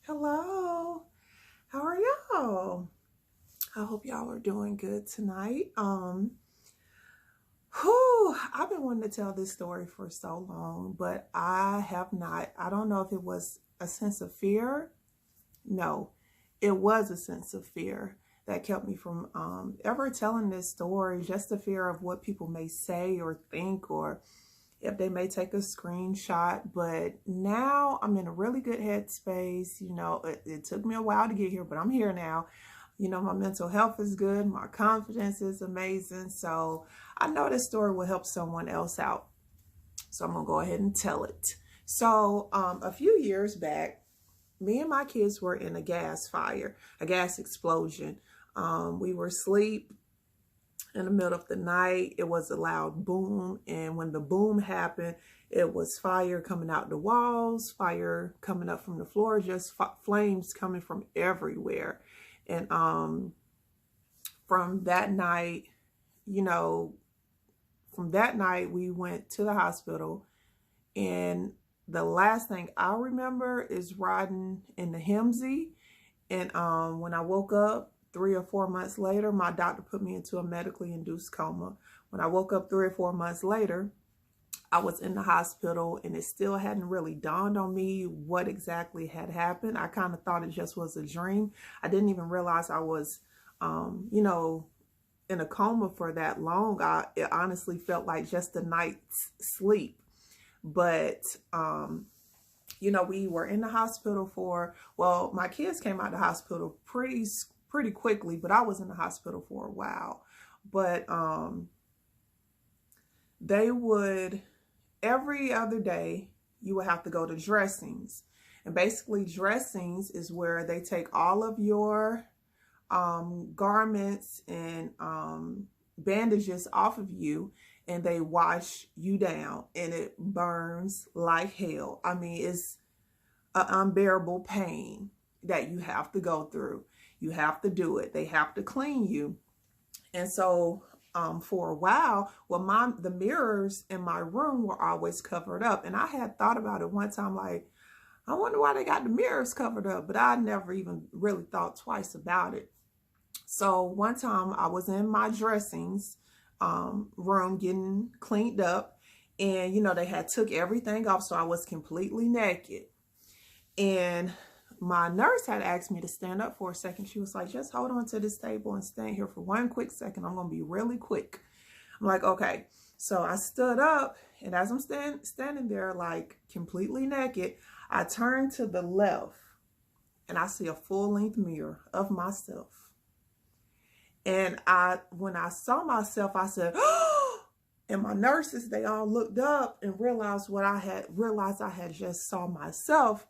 Hello, how are y'all? I hope y'all are doing good tonight. I've been wanting to tell this story for so long, but I have not. I don't know if it was a sense of fear. No, it was a sense of fear that kept me from ever telling this story. Just the fear of what people may say or think, or if they may take a screenshot. But now I'm in a really good headspace. It took me a while to get here, but I'm here now. My mental health is good. My confidence is amazing. So I know this story will help someone else out. So I'm going to go ahead and tell it. So a few years back, me and my kids were in a gas fire, a gas explosion. We were asleep in the middle of the night. It was a loud boom. And when the boom happened, it was fire coming out the walls, fire coming up from the floor, just flames coming from everywhere. And from that night, we went to the hospital. And the last thing I remember is riding in the Hemsey. And when I woke up 3 or 4 months later, my doctor put me into a medically induced coma. When I woke up 3 or 4 months later, I was in the hospital, and it still hadn't really dawned on me what exactly had happened. I kind of thought it just was a dream. I didn't even realize I was, in a coma for that long. It honestly felt like just a night's sleep. But, we were in the hospital my kids came out of the hospital pretty quickly, but I was in the hospital for a while. But they would, every other day, you would have to go to dressings. And basically dressings is where they take all of your garments and bandages off of you, and they wash you down, and it burns like hell. I mean, it's an unbearable pain that you have to go through. You have to do it. They have to clean you. And so for a while, the mirrors in my room were always covered up. And I had thought about it one time, like, I wonder why they got the mirrors covered up, but I never even really thought twice about it. So one time I was in my dressings room getting cleaned up, and they had took everything off, so I was completely naked. And my nurse had asked me to stand up for a second. She was like, just hold on to this table and stand here for one quick second. I'm going to be really quick. I'm like, okay. So I stood up, and as I'm standing there, like completely naked, I turned to the left, and I see a full-length mirror of myself. And when I saw myself, I said, oh, and my nurses, they all looked up and realized I had just saw myself.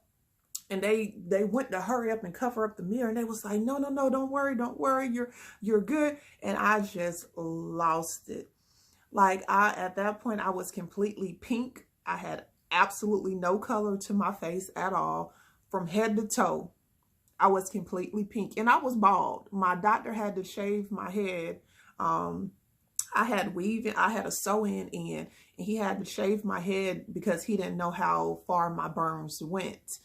And they went to hurry up and cover up the mirror. And they was like, no, don't worry. You're good. And I just lost it. Like at that point, I was completely pink. I had absolutely no color to my face at all, from head to toe. I was completely pink, and I was bald. My doctor had to shave my head. I had a sew-in in, and he had to shave my head because he didn't know how far my burns went.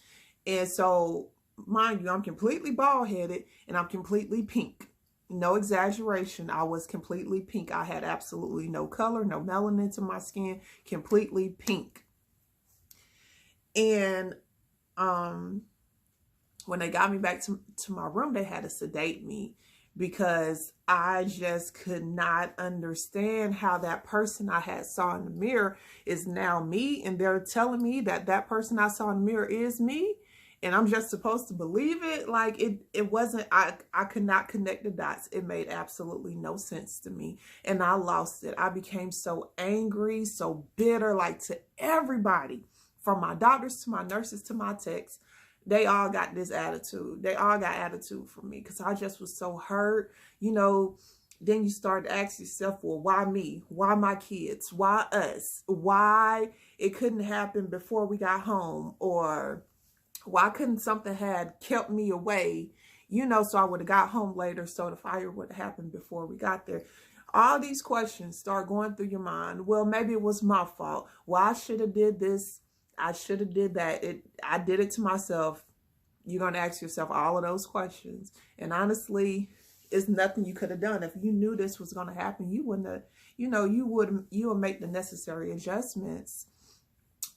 And so, mind you, I'm completely bald-headed, and I'm completely pink. No exaggeration. I was completely pink. I had absolutely no color, no melanin to my skin, completely pink. And when they got me back to my room, they had to sedate me because I just could not understand how that person I had saw in the mirror is now me. And they're telling me that person I saw in the mirror is me. And I'm just supposed to believe it. Like it wasn't, I could not connect the dots. It made absolutely no sense to me. And I lost it. I became so angry, so bitter, like to everybody, from my doctors to my nurses to my techs. They all got this attitude. They all got attitude from me because I just was so hurt. Then you start to ask yourself, well, why me? Why my kids? Why us? Why it couldn't happen before we got home? Or why couldn't something had kept me away, so I would have got home later, so the fire would have happened before we got there. All these questions start going through your mind. Well, maybe it was my fault. Well, I should have did this. I should have did that. I did it to myself. You're going to ask yourself all of those questions. And honestly, it's nothing you could have done. If you knew this was going to happen, you wouldn't have, you would make the necessary adjustments.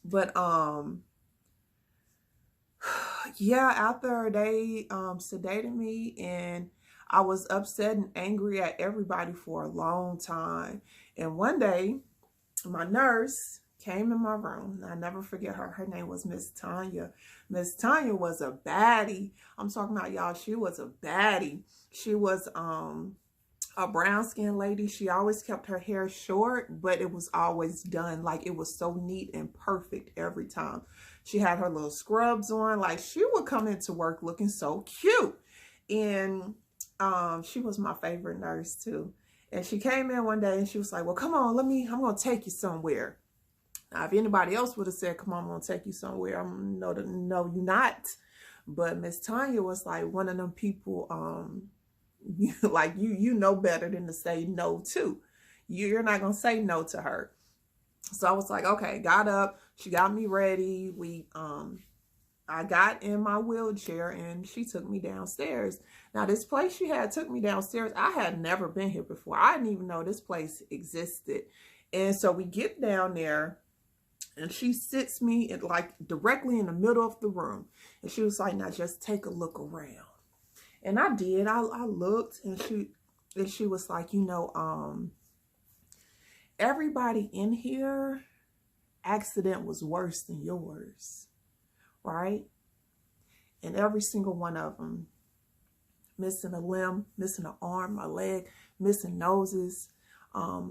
But, yeah, after they, sedated me, and I was upset and angry at everybody for a long time. And one day, my nurse came in my room. I never forget her. Her name was Miss Tanya. Miss Tanya was a baddie. I'm talking about, y'all, she was a baddie. She was a brown skinned lady. She always kept her hair short, but it was always done. Like, it was so neat and perfect every time. She had her little scrubs on. Like, she would come into work looking so cute. And she was my favorite nurse too. And she came in one day and she was like, well, come on, I'm going to take you somewhere. Now, if anybody else would have said, come on, I'm going to take you somewhere, I'm no, you're not. But Miss Tanya was like one of them people, like you know better than to say no to. You're not going to say no to her. So I was like, okay, got up. She got me ready. I got in my wheelchair and she took me downstairs. Now, this place she had took me downstairs, I had never been here before. I didn't even know this place existed. And so we get down there and she sits me like directly in the middle of the room. And she was like, now just take a look around. And I did. I looked, and she was like, everybody in here, accident was worse than yours. Right? And every single one of them, missing a limb, missing an arm, a leg, missing noses,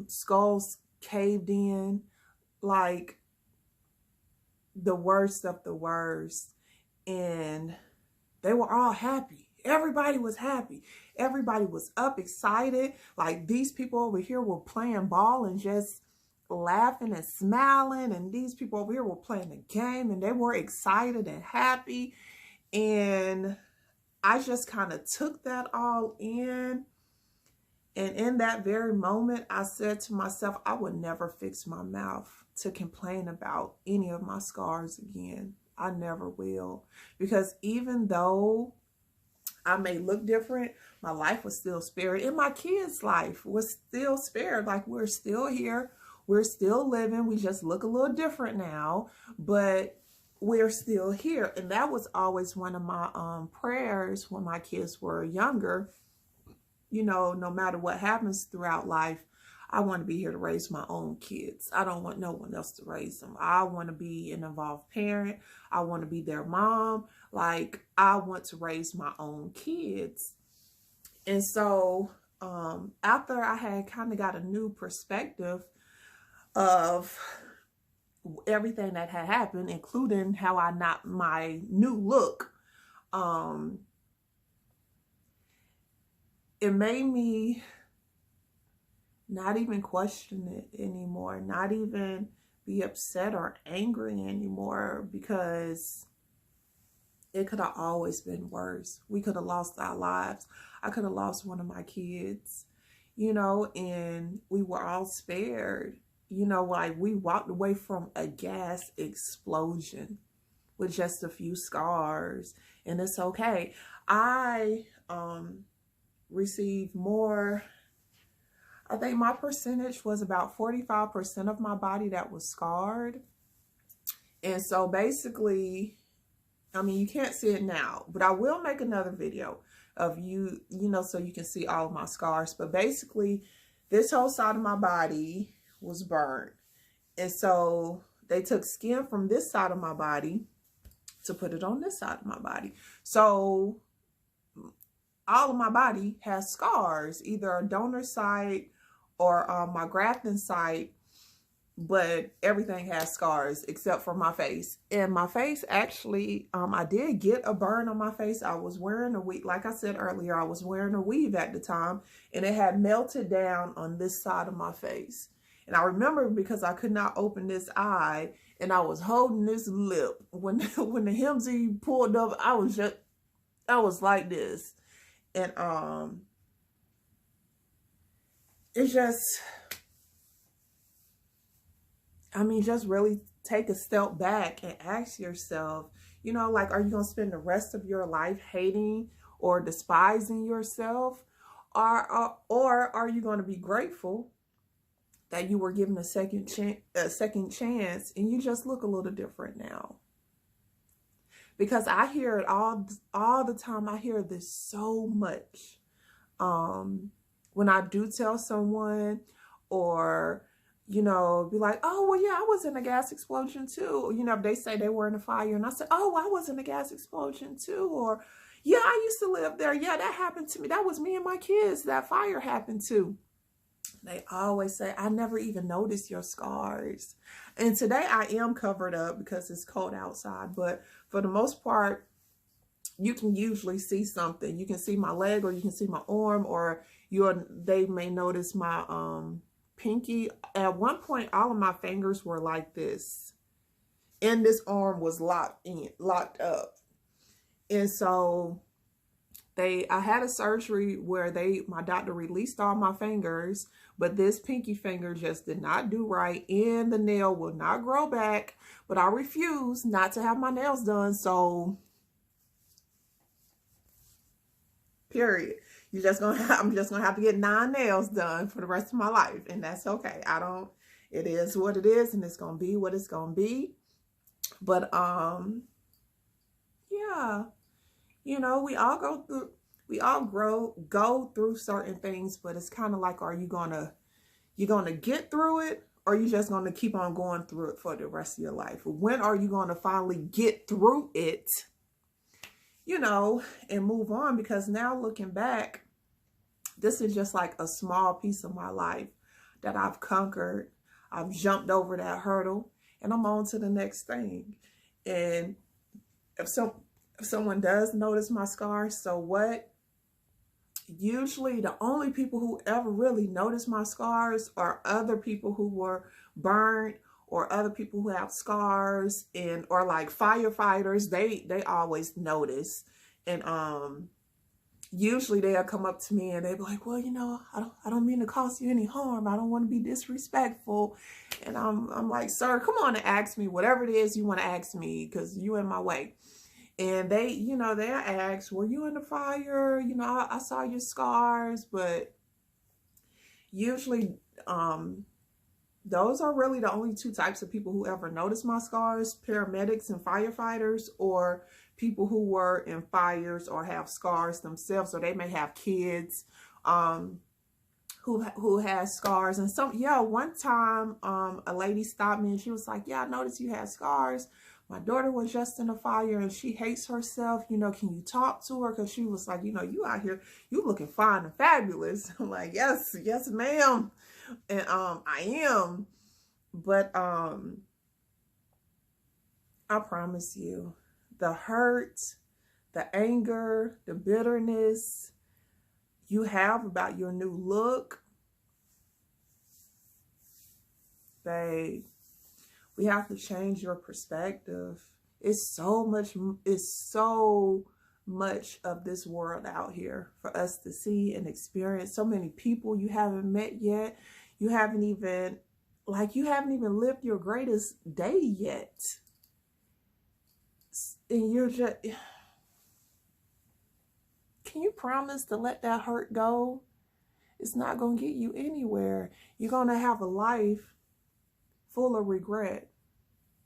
skulls caved in, like the worst of the worst. And they were all happy. Everybody was happy. Everybody was up, excited. Like, these people over here were playing ball and just laughing and smiling, and these people over here were playing a game and they were excited and happy. And I just kind of took that all in. And in that very moment, I said to myself, I would never fix my mouth to complain about any of my scars again. I never will. Because even though I may look different, my life was still spared. And my kids' life was still spared. Like, we're still here. We're still living. We just look a little different now, but we're still here. And that was always one of my prayers when my kids were younger. No matter what happens throughout life, I want to be here to raise my own kids. I don't want no one else to raise them. I want to be an involved parent. I want to be their mom. Like, I want to raise my own kids. And so after I had kind of got a new perspective of everything that had happened, including how my new look, it made me not even question it anymore, not even be upset or angry anymore, because it could have always been worse. We could have lost our lives. I could have lost one of my kids, and we were all spared. Like, we walked away from a gas explosion with just a few scars, and it's okay. I received more. I think my percentage was about 45% of my body that was scarred. And so basically, I mean, you can't see it now, but I will make another video of so you can see all of my scars. But basically, this whole side of my body was burned. And so they took skin from this side of my body to put it on this side of my body. So all of my body has scars, either a donor site or my grafting site, but everything has scars except for my face. And my face, actually, I did get a burn on my face. I was wearing a weave. Like I said earlier, I was wearing a weave at the time, and it had melted down on this side of my face. And I remember, because I could not open this eye, and I was holding this lip. When the Hemsy pulled up, I was like this. And it's just, I mean, just really take a step back and ask yourself, You know, like, are you going to spend the rest of your life hating or despising yourself? Or are you going to be grateful that you were given a second chance and you just look a little different now? Because I hear it all the time. I hear this so much. When I do tell someone, or, you know, be like, oh, well, yeah, I was in a gas explosion too. You know, if they say they were in a fire and I said, oh, I was in a gas explosion too. Or, yeah, I used to live there. Yeah, that happened to me. That was me and my kids. That fire happened to. They always say, I never even noticed your scars. And today I am covered up because it's cold outside. But for the most part, you can usually see something. You can see my leg, or you can see my arm, or they may notice my pinky. At one point, all of my fingers were like this, and this arm was locked up. And so I had a surgery where my doctor released all my fingers, but this pinky finger just did not do right, and the nail will not grow back. But I refuse not to have my nails done, so period. I'm just gonna have to get 9 nails done for the rest of my life, and that's okay. It is what it is, and it's gonna be what it's gonna be. But yeah, you know, we all go through certain things, but it's kind of like, are you gonna get through it, or are you just gonna keep on going through it for the rest of your life? When are you gonna finally get through it, you know, and move on? Because now looking back, this is just like a small piece of my life that I've conquered. I've jumped over that hurdle, and I'm on to the next thing. And if someone does notice my scars, so what? Usually the only people who ever really notice my scars are other people who were burned, or other people who have scars, or like firefighters. They always notice. And usually they'll come up to me and they'll be like, well, you know, I don't mean to cause you any harm. I don't want to be disrespectful. And I'm like, sir, come on and ask me whatever it is you want to ask me, because you in my way. And they, you know, they'll ask, were you in the fire? You know, I saw your scars. But usually those are really the only 2 types of people who ever notice my scars: paramedics and firefighters, or people who were in fires or have scars themselves, or they may have kids who has scars. And one time a lady stopped me and she was like, yeah, I noticed you had scars. My daughter was just in a fire and she hates herself. You know, can you talk to her? Because she was like, you know, you out here, you looking fine and fabulous. I'm like, yes, ma'am. And I am. But I promise you, the hurt, the anger, the bitterness you have about your new look, babe, we have to change your perspective. It's so much of this world out here for us to see and experience. So many people you haven't met yet. You haven't even lived your greatest day yet. And you're just, can you promise to let that hurt go? It's not going to get you anywhere. You're going to have a life full of regret.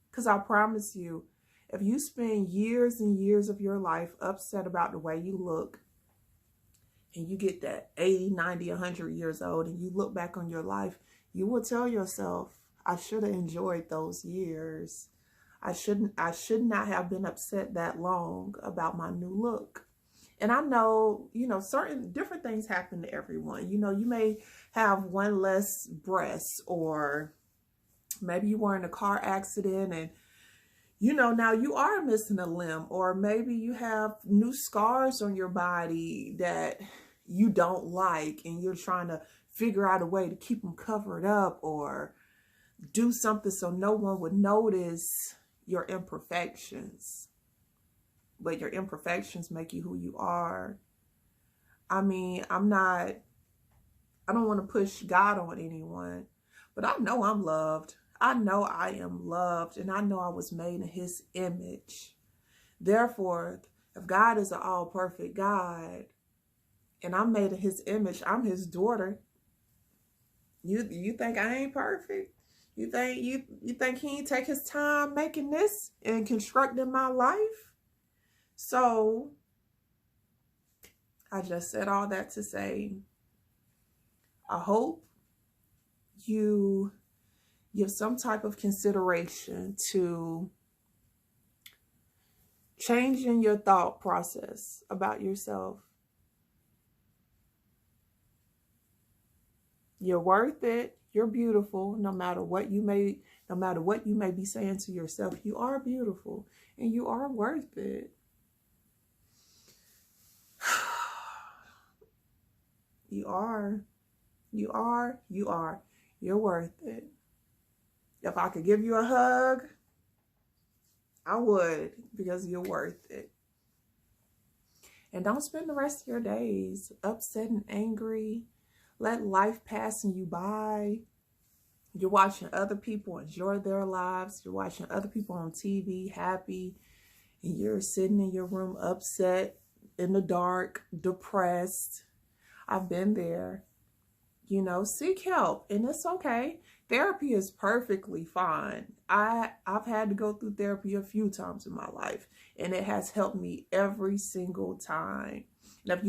Because I promise you, if you spend years and years of your life upset about the way you look, and you get that 80, 90, 100 years old, and you look back on your life, you will tell yourself, I should have enjoyed those years. I should not have been upset that long about my new look. And I know, you know, certain different things happen to everyone. You know, you may have one less breast, or maybe you were in a car accident and, you know, now you are missing a limb, or maybe you have new scars on your body that you don't like and you're trying to figure out a way to keep them covered up, or do something so no one would notice your imperfections. But your imperfections make you who you are. I mean, I don't want to push God on anyone, but I know I'm loved. I know I am loved, and I know I was made in His image. Therefore, if God is an all perfect God and I'm made in his image, I'm his daughter, you think I ain't perfect? You think he ain't take his time making this and constructing my life? So I just said all that to say, I hope you give some type of consideration to changing your thought process about yourself. You're worth it. You're beautiful. No matter what you may be saying to yourself, you are beautiful and you are worth it. You are. You're worth it. If I could give you a hug, I would, because you're worth it. And don't spend the rest of your days upset and angry. Let life passing you by. You're watching other people enjoy their lives. You're watching other people on TV happy. And you're sitting in your room upset, in the dark, depressed. I've been there. You know, seek help, and it's okay. Therapy is perfectly fine. I've had to go through therapy a few times in my life, and it has helped me every single time. And if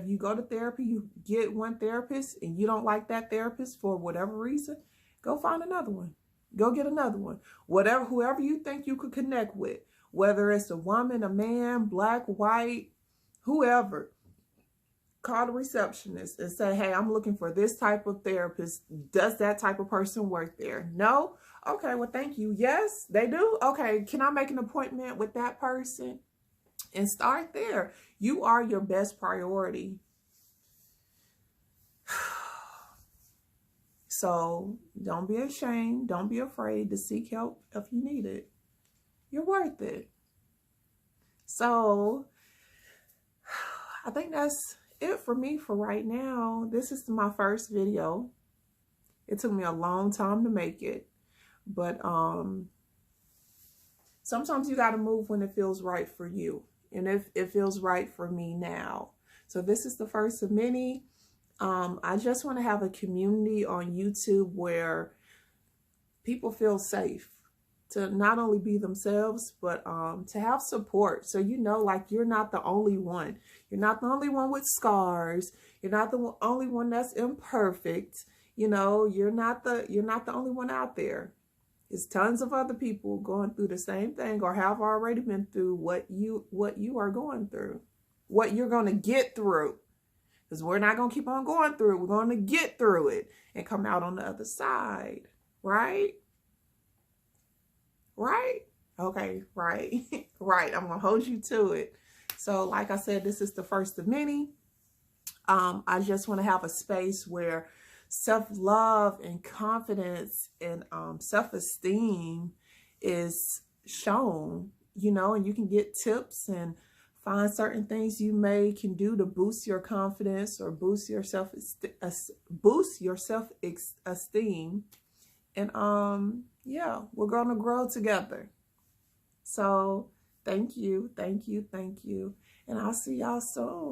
you go to therapy, you get one therapist and you don't like that therapist for whatever reason, go find another one. Go get another one. Whoever you think you could connect with, whether it's a woman, a man, black, white, whoever. Call the receptionist and say, hey, I'm looking for this type of therapist. Does that type of person work there? No? Okay, well, thank you. Yes, they do? Okay, can I make an appointment with that person? And start there. You are your best priority. So don't be ashamed. Don't be afraid to seek help if you need it. You're worth it. So I think that's it for me for right now. This is my first video. It took me a long time to make it, but sometimes you got to move when it feels right for you, and if it feels right for me now. So this is the first of many. I just want to have a community on YouTube where people feel safe to not only be themselves, but to have support. So, you know, like, you're not the only one. You're not the only one with scars. You're not the only one that's imperfect. You know, you're not the only one out there. There's tons of other people going through the same thing, or have already been through what you are going through, what you're going to get through. Because we're not going to keep on going through it. We're going to get through it and come out on the other side. Right? Right? Okay, right. Right. I'm going to hold you to it. So, like I said, this is the first of many. I just want to have a space where self-love and confidence and self-esteem is shown, you know, and you can get tips and find certain things you can do to boost your confidence or boost your self-esteem. And yeah, we're going to grow together. So thank you. And I'll see y'all soon.